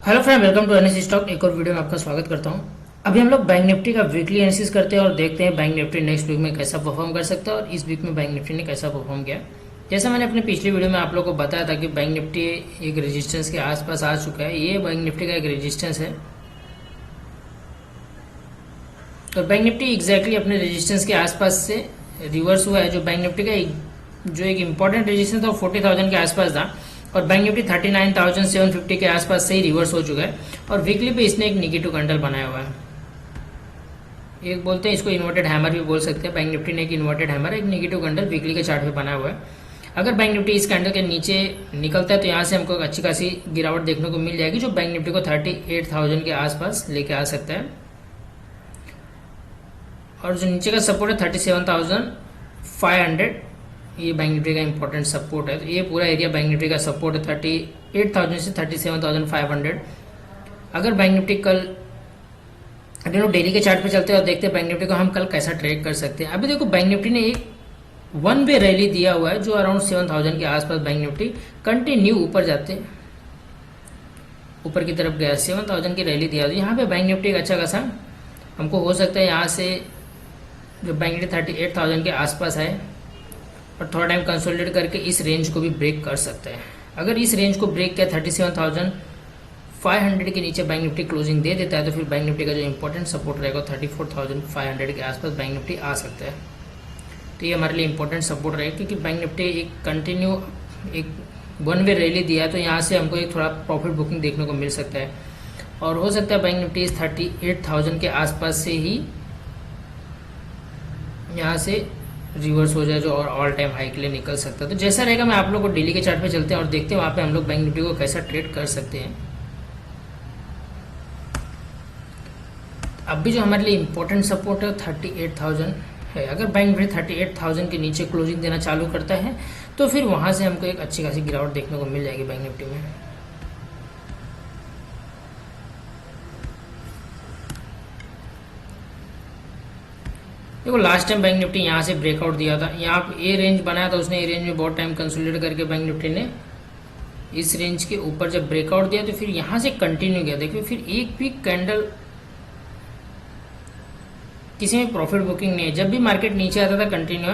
Hello friend, welcome to NS stock. एक और video में आपका स्वागत करता हूं। अभी हम लोग बैंक निफ्टी का वीकली एनालिसिस करते हैं और देखते हैं बैंक निफ्टी नेक्स्ट वीक में कैसा परफॉर्म कर सकता है और इस वीक में बैंक निफ्टी ने कैसा परफॉर्म किया। जैसा मैंने अपने पिछले वीडियो में आप लोगों को बताया था कि बैंक निफ्टी एक रेजिस्टेंस के आसपास आ चुका है। ये बैंक निफ्टी का एक रेजिस्टेंस है और बैंक निफ्टी एग्जैक्टली अपने रेजिस्टेंस के आसपास से रिवर्स हुआ है। जो बैंक निफ्टी का जो एक इम्पोर्टेंट रेजिस्टेंस था 40,000 के आसपास था और बैंक निफ्टी 39,750 के आसपास से ही रिवर्स हो चुका है और वीकली पे इसने एक निगेटिव कैंडल बनाया हुआ है। एक बोलते हैं इसको इन्वर्टेड हैमर भी बोल सकते हैं। बैंक निफ्टी ने एक इन्वर्टेड हैमर, एक निगेटिव कैंडल वीकली के चार्ट पे बनाया हुआ है। अगर बैंक निफ्टी इस कैंडल के नीचे निकलता है तो यहाँ से हमको एक अच्छी खासी गिरावट देखने को मिल जाएगी, जो बैंक निफ्टी को 38,000 के आसपास लेके आ सकता है। और जो नीचे का सपोर्ट है 37,500, ये बैंक निफ्टी का इंपॉर्टेंट सपोर्ट है। तो ये पूरा एरिया बैंक निफ्टी का सपोर्ट है 38,000 से 37,500। अगर बैंक निफ्टी कल डेली के चार्ट पे चलते हैं और देखते हैं बैंक निफ्टी को हम कल कैसा ट्रेड कर सकते हैं। अभी देखो बैंक निफ्टी ने एक वन वे रैली दिया हुआ है, जो अराउंड 7,000 के आसपास बैंक निफ्टी कंटिन्यू ऊपर जाते ऊपर की तरफ गया, 7,000 की रैली दिया। यहाँ पे बैंक निफ्टी एक अच्छा खासा हमको हो सकता है यहाँ से जो बैंक निफ्टी 38,000 के आसपास है और थोड़ा टाइम कंसोलिडेट करके इस रेंज को भी ब्रेक कर सकते हैं। अगर इस रेंज को ब्रेक किया 37,500 के नीचे बैंक निफ्टी क्लोजिंग दे देता है तो फिर बैंक निफ्टी का जो इंपॉर्टेंट सपोर्ट रहेगा 34,500 के आसपास बैंक निफ्टी आ सकता है। तो ये हमारे लिए इंपॉर्टेंट सपोर्ट रहेगा, क्योंकि बैंक निफ्टी एक कंटिन्यू एक वन वे रैली दिया है तो यहाँ से हमको एक थोड़ा प्रॉफिट बुकिंग देखने को मिल सकता है और हो सकता है बैंक निफ्टी इस 38,000 के आसपास से ही यहाँ से रिवर्स हो जाए, जो और ऑल टाइम हाई के लिए निकल सकता है। तो जैसा रहेगा मैं आप लोग को डेली के चार्ट पे चलते हैं और देखते हैं वहाँ पे हम लोग बैंक निफ्टी को कैसा ट्रेड कर सकते हैं। अब भी जो हमारे लिए इंपॉर्टेंट सपोर्ट है 38,000 है। अगर बैंक निफ्टी 38,000 के नीचे क्लोजिंग देना चालू करता है तो फिर वहाँ से हमको एक अच्छी खासी गिरावट देखने को मिल जाएगी बैंक निफ्टी में। देखो लास्ट टाइम बैंक निफ्टी यहाँ से ब्रेकआउट दिया था, यहाँ पे ये रेंज बनाया था उसने, ये रेंज में बहुत टाइम कंसोलिडेट करके बैंक निफ्टी ने इस रेंज के ऊपर जब ब्रेकआउट दिया तो फिर यहाँ से कंटिन्यू किया। देखिए फिर एक भी कैंडल किसी में प्रॉफिट बुकिंग नहीं है। जब भी मार्केट नीचे आता था कंटिन्यू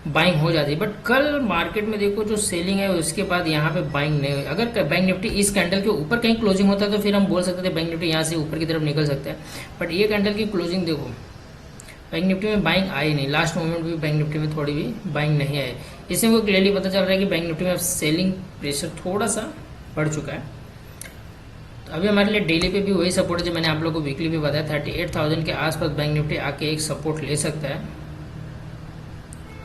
बाइंग हो जाती, बट कल मार्केट में देखो जो सेलिंग है उसके बाद यहाँ पे बाइंग नहीं हुई। अगर बैंक निफ्टी इस कैंडल के ऊपर कहीं क्लोजिंग होता तो फिर हम बोल सकते थे बैंक निफ्टी यहाँ से ऊपर की तरफ निकल सकता है, बट ये कैंडल की क्लोजिंग देखो बैंक निफ्टी में बाइंग आई नहीं। लास्ट मोमेंट भी बैंक निफ्टी में थोड़ी भी बाइंग नहीं आई। इससे हमको क्लियरली पता चल रहा है कि बैंक निफ्टी में सेलिंग प्रेशर थोड़ा सा बढ़ चुका है। तो अभी हमारे लिए डेली पे भी वही सपोर्ट है जो मैंने आप लोगों को वीकली भी बताया, 38,000 के आसपास बैंक निफ्टी आके एक सपोर्ट ले सकता है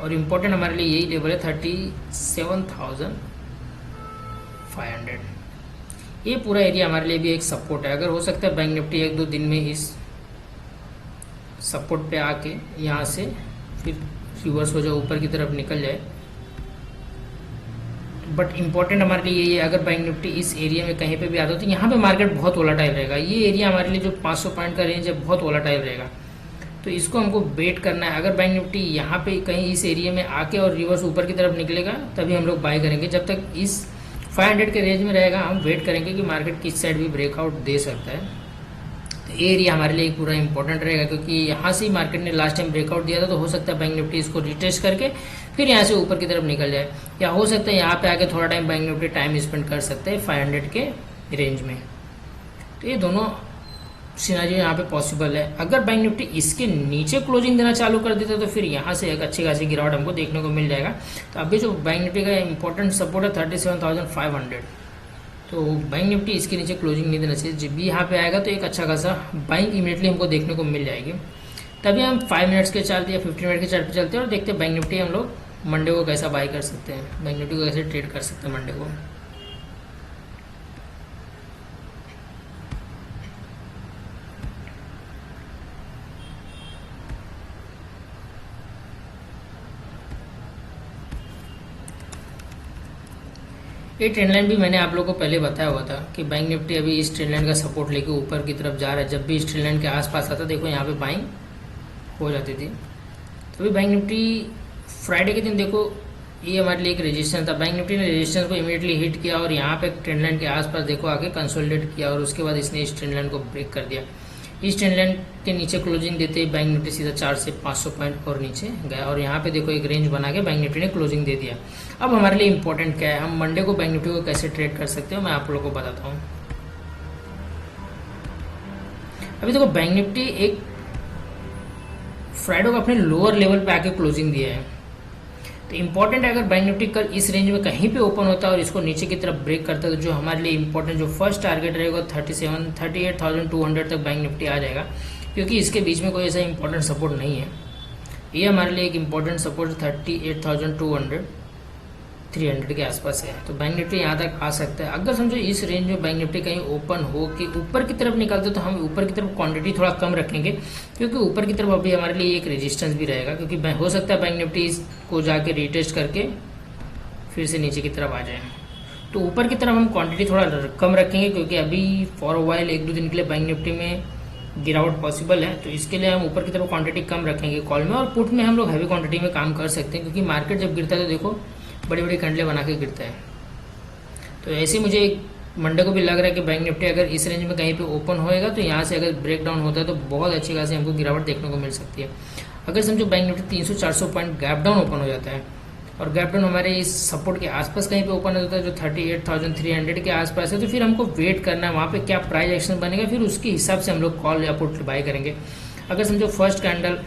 और इम्पोर्टेंट हमारे लिए यही लेवल है 37,500। ये पूरा एरिया हमारे लिए भी एक सपोर्ट है। अगर हो सकता है बैंक निफ्टी एक दो दिन में इस सपोर्ट पे आके यहाँ से फिर रिवर्स हो जाए, ऊपर की तरफ निकल जाए, बट इंपॉर्टेंट हमारे लिए यही है अगर बैंक निफ्टी इस एरिया में कहीं पे भी आता है तो यहाँ पे मार्केट बहुत वोलाटाइल रहेगा। ये एरिया हमारे लिए जो 500 पॉइंट का रेंज है बहुत वोलाटाइल रहेगा, तो इसको हमको वेट करना है। अगर बैंक निफ्टी यहाँ पे कहीं इस एरिया में आके और रिवर्स ऊपर की तरफ निकलेगा तभी हम लोग बाय करेंगे। जब तक इस 500 के रेंज में रहेगा हम वेट करेंगे कि मार्केट किस साइड भी ब्रेकआउट दे सकता है। तो ये एरिया हमारे लिए पूरा इंपॉर्टेंट रहेगा, क्योंकि यहाँ से ही मार्केट ने लास्ट टाइम ब्रेकआउट दिया था तो हो सकता है बैंक निफ्टी इसको रिटेस्ट करके फिर यहाँ से ऊपर की तरफ निकल जाए, या हो सकता है यहाँ पे आके थोड़ा time bank Nifty time spend कर सकते हैं 500 के रेंज में। तो ये दोनों सिनेरियो यहाँ पे पॉसिबल है। अगर बैंक निफ्टी इसके नीचे क्लोजिंग देना चालू कर देता तो फिर यहाँ से एक अच्छी खासी गिरावट हमको देखने को मिल जाएगा। तो अभी जो बैंक निफ्टी का इंपॉर्टेंट सपोर्ट है 37,500, तो बैंक निफ्टी इसके नीचे क्लोजिंग नहीं देना चाहिए। जब भी यहाँ पे आएगा तो एक अच्छा खासा बाइंग इमीडिएटली हमको देखने को मिल जाएगी। तभी हम 5 मिनट्स के चार्ट या 15 मिनट के चार्ट पे चलते हैं और देखते हैं बैंक निफ्टी हम लोग मंडे को कैसा बाई कर सकते हैं, बैंक निफ्टी को कैसे ट्रेड कर सकते हैं मंडे को। ये ट्रेंड लाइन भी मैंने आप लोगों को पहले बताया हुआ था कि बैंक निफ्टी अभी इस ट्रेंड लाइन का सपोर्ट लेके ऊपर की तरफ जा रहा है। जब भी इस ट्रेंड लाइन के आसपास आता देखो यहाँ पे बाइंग हो जाती थी। तो अभी बैंक निफ्टी फ्राइडे के दिन देखो ये हमारे लिए एक रेजिस्टेंस था। बैंक निफ्टी ने रेजिस्टेंस को इमीडिएटली हिट किया और यहाँ पे ट्रेंड लाइन के आसपास देखो आके कंसोलिडेट किया और उसके बाद इसने इस ट्रेंड लाइन को ब्रेक कर दिया। इस ट्रेंड लाइन के नीचे क्लोजिंग देते ही बैंक निफ्टी सीधा 4 से 500 पॉइंट और नीचे गया और यहाँ पे देखो एक रेंज बना के बैंक निफ्टी ने क्लोजिंग दे दिया। अब हमारे लिए इंपॉर्टेंट क्या है, हम मंडे को बैंक निफ्टी को कैसे ट्रेड कर सकते हो मैं आप लोगों को बताता हूँ। अभी देखो बैंक निफ्टी एक फ्राइडे को अपने लोअर लेवल पे आके क्लोजिंग दिया है, तो इंपॉर्टेंट है अगर बैंक निफ्टी कल इस रेंज में कहीं पे ओपन होता है और इसको नीचे की तरफ ब्रेक करता है तो जो हमारे लिए इंपॉर्टेंट जो फर्स्ट टारगेट रहेगा 38,200 तक बैंक निफ्टी आ जाएगा, क्योंकि इसके बीच में कोई ऐसा इंपॉर्टेंट सपोर्ट नहीं है। ये हमारे लिए एक इंपॉर्टेंट सपोर्ट 38,200 300 के आसपास है, तो बैंक निफ्टी यहाँ तक आ सकता है। अगर समझो इस रेंज में बैंक निफ्टी कहीं ओपन हो कि ऊपर की तरफ निकलते तो हम ऊपर की तरफ क्वांटिटी थोड़ा कम रखेंगे, क्योंकि ऊपर की तरफ अभी हमारे लिए एक रेजिस्टेंस भी रहेगा, क्योंकि हो सकता है बैंक निफ्टी को जाके रिटेस्ट करके फिर से नीचे की तरफ आ जाए। तो ऊपर की तरफ हम क्वांटिटी थोड़ा कम रखेंगे, क्योंकि अभी फॉर अ वाइल 1-2 दिन के लिए बैंक निफ्टी में गिरावट पॉसिबल है, तो इसके लिए हम ऊपर की तरफ क्वांटिटी कम रखेंगे कॉल में। और पुट में हम लोग हैवी क्वांटिटी में काम कर सकते हैं, क्योंकि मार्केट जब गिरता है तो देखो बड़ी बड़ी कैंडलें बना के गिरता है। तो ऐसे मुझे मंडे को भी लग रहा है कि बैंक निफ्टी अगर इस रेंज में कहीं पे ओपन होएगा तो यहाँ से अगर ब्रेक डाउन होता है तो बहुत अच्छी खासी हमको गिरावट देखने को मिल सकती है। अगर समझो bank Nifty 300-400 point gap down open हो जाता है और गैप डाउन हमारे इस सपोर्ट के आसपास कहीं पे ओपन होता है जो 38,300 के आसपास है, तो फिर हमको वेट करना है वहाँ पे क्या प्राइस एक्शन बनेगा, फिर उसके हिसाब से हम लोग कॉल या पुट बाय करेंगे। अगर समझो फर्स्ट कैंडल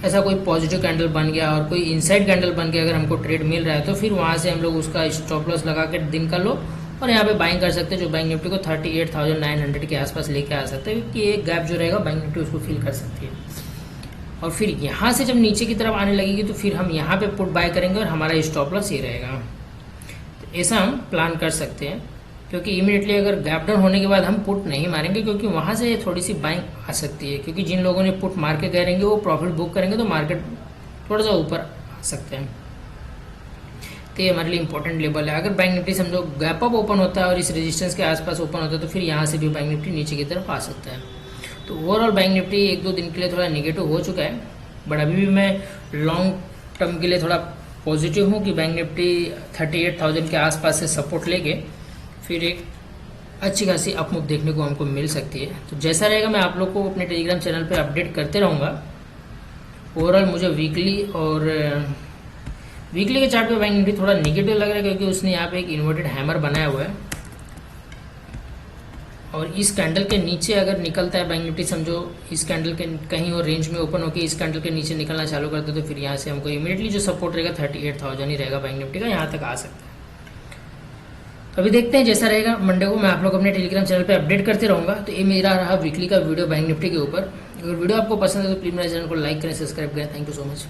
ऐसा कोई पॉजिटिव कैंडल बन गया और कोई इनसाइड कैंडल बन के अगर हमको ट्रेड मिल रहा है तो फिर वहाँ से हम लोग उसका स्टॉप लॉस लगा के दिन का लो और यहाँ पे बाइंग कर सकते हैं, जो बैंक निफ्टी को 38,900 के आसपास लेके आ सकते हैं, क्योंकि एक गैप जो रहेगा बैंक निफ्टी उसको फिल कर सकती है। और फिर यहाँ से जब नीचे की तरफ आने लगेगी तो फिर हम यहाँ पे पुट बाय करेंगे और हमारा स्टॉप लॉस ये रहेगा। तो ऐसा हम प्लान कर सकते हैं, क्योंकि इमीडिएटली अगर गैप डाउन होने के बाद हम पुट नहीं मारेंगे, क्योंकि वहाँ से थोड़ी सी बाइंग आ सकती है, क्योंकि जिन लोगों ने पुट मार के गए रहेंगे वो प्रॉफिट बुक करेंगे तो मार्केट थोड़ा सा ऊपर आ सकते हैं। तो ये हमारे लिए इंपॉर्टेंट लेवल है। अगर बैंक निफ्टी समझो गैप अप ओपन होता है और इस रेजिस्टेंस के आसपास ओपन होता है तो फिर यहाँ से भी बैंक निफ्टी नीचे की तरफ आ सकता है। तो ओवरऑल बैंक निफ्टी 1-2 दिन के लिए थोड़ा नेगेटिव हो चुका है, बट अभी भी मैं लॉन्ग टर्म के लिए थोड़ा पॉजिटिव हूँ कि बैंक निफ्टी 38,000 के आसपास से सपोर्ट लेके फिर एक अच्छी खासी अपमूव देखने को हमको मिल सकती है। तो जैसा रहेगा मैं आप लोग को अपने टेलीग्राम चैनल पे अपडेट करते रहूँगा। ओवरऑल मुझे वीकली के चार्ट पे बैंक निफ्टी थोड़ा नेगेटिव लग रहा है, क्योंकि उसने यहाँ पे एक इन्वर्टेड हैमर बनाया हुआ है और इस कैंडल के नीचे अगर निकलता है बैंक निफ्टी, समझो इस कैंडल के कहीं और रेंज में ओपन होकर इस कैंडल के नीचे निकलना चालू करते तो फिर यहाँ से हमको इमीडिएटली जो सपोर्ट रहेगा 38,000 ही रहेगा बैंक निफ्टी का, यहाँ तक आ सकता है। तो अभी देखते हैं जैसा रहेगा मंडे को मैं आप लोग अपने टेलीग्राम चैनल पे अपडेट करते रहूँगा। तो ये मेरा रहा वीकली का वीडियो बैंक निफ्टी के ऊपर। अगर वीडियो आपको पसंद है तो प्लीज़ मेरे चैनल को लाइक करें, सब्सक्राइब करें। Thank you so much.